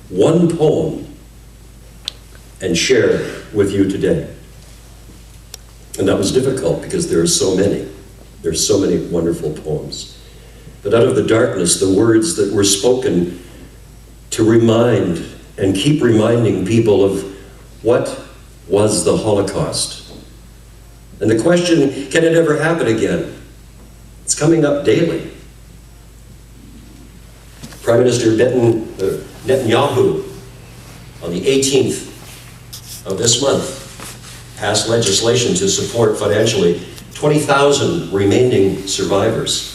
one poem and share with you today. And that was difficult because there are so many. There's so many wonderful poems. But out of the darkness, the words that were spoken to remind and keep reminding people of what was the Holocaust. And the question, can it ever happen again? It's coming up daily. Prime Minister Netanyahu, on the 18th of this month, passed legislation to support financially 20,000 remaining survivors.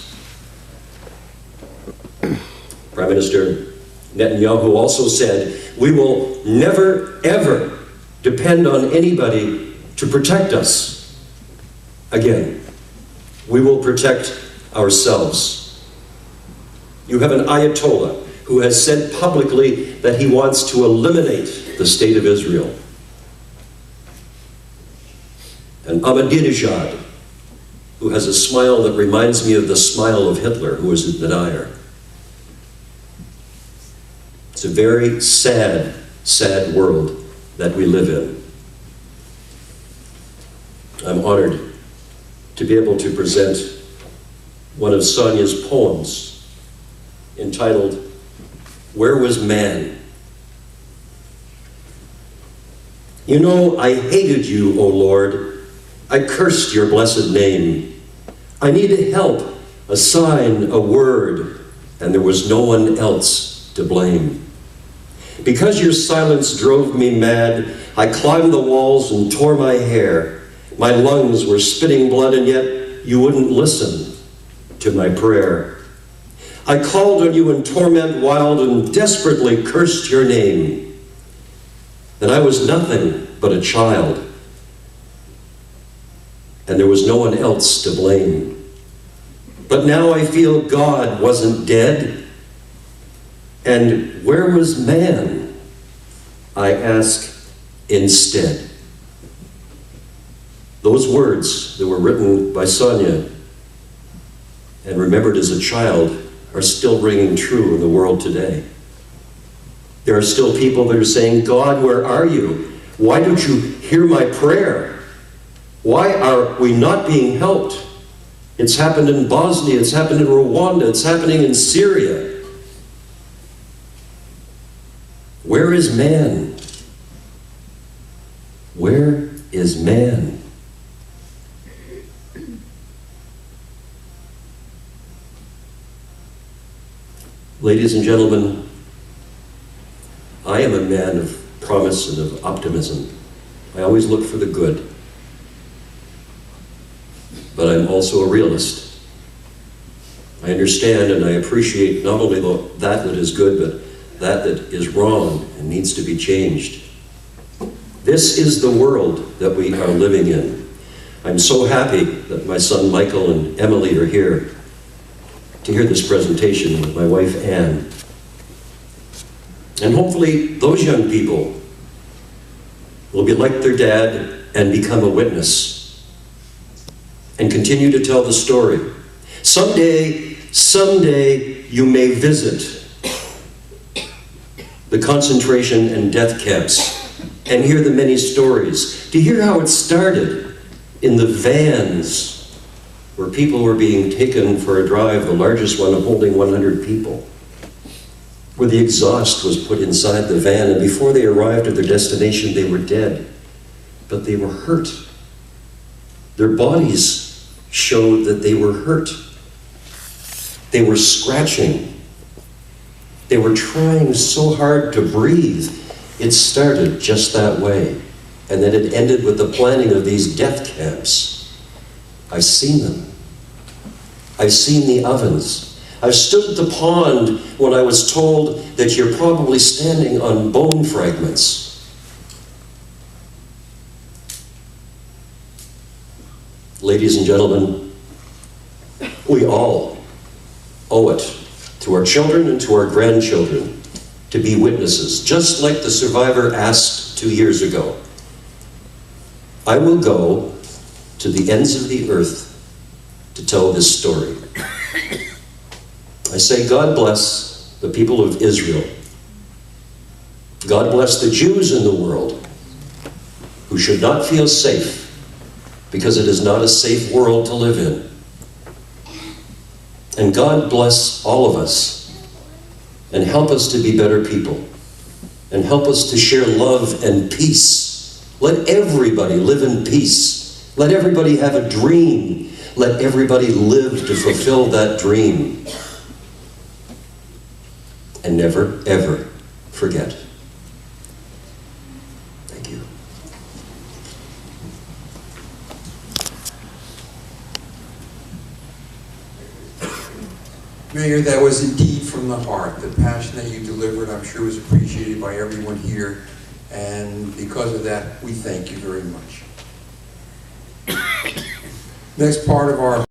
Prime Minister Netanyahu also said, we will never, ever depend on anybody to protect us again. We will protect ourselves. You have an Ayatollah who has said publicly that he wants to eliminate the state of Israel. And Ahmadinejad, who has a smile that reminds me of the smile of Hitler, who was a denier. It's a very sad, sad world that we live in. I'm honored to be able to present one of Sonia's poems entitled, Where Was Man? You know, I hated you, O Lord. I cursed your blessed name. I needed help, a sign, a word, and there was no one else to blame. Because your silence drove me mad, I climbed the walls and tore my hair. My lungs were spitting blood, and yet you wouldn't listen to my prayer. I called on you in torment wild and desperately cursed your name. And I was nothing but a child, and there was no one else to blame. But now I feel God wasn't dead. And where was man? I ask instead. Those words that were written by Sonia and remembered as a child are still ringing true in the world today. There are still people that are saying, God, where are you? Why don't you hear my prayer? Why are we not being helped? It's happened in Bosnia, it's happened in Rwanda, it's happening in Syria. Where is man? Where is man? Ladies and gentlemen, I am a man of promise and of optimism. I always look for the good. But I'm also a realist. I understand and I appreciate not only that is good, but that is wrong and needs to be changed. This is the world that we are living in. I'm so happy that my son Michael and Emily are here to hear this presentation with my wife Anne. And hopefully those young people will be like their dad and become a witness and continue to tell the story. Someday you may visit the concentration and death camps and hear the many stories, to hear how it started in the vans where people were being taken for a drive, the largest one holding 100 people, where the exhaust was put inside the van, and before they arrived at their destination, they were dead, but they were hurt. Their bodies showed that they were hurt. They were scratching. They were trying so hard to breathe. It started just that way, and then it ended with the planning of these death camps. I've seen them. I've seen the ovens. I've stood at the pond when I was told that you're probably standing on bone fragments. Ladies and gentlemen, we all owe it to our children and to our grandchildren to be witnesses, just like the survivor asked 2 years ago. I will go to the ends of the earth to tell this story. I say, God bless the people of Israel. God bless the Jews in the world who should not feel safe because it is not a safe world to live in. And God bless all of us and help us to be better people and help us to share love and peace. Let everybody live in peace. Let everybody have a dream. Let everybody live to fulfill that dream. And never, ever forget. Thank you. Mayor, that was indeed from the heart. The passion that you delivered, I'm sure, was appreciated by everyone here. And because of that, we thank you very much. Next part of our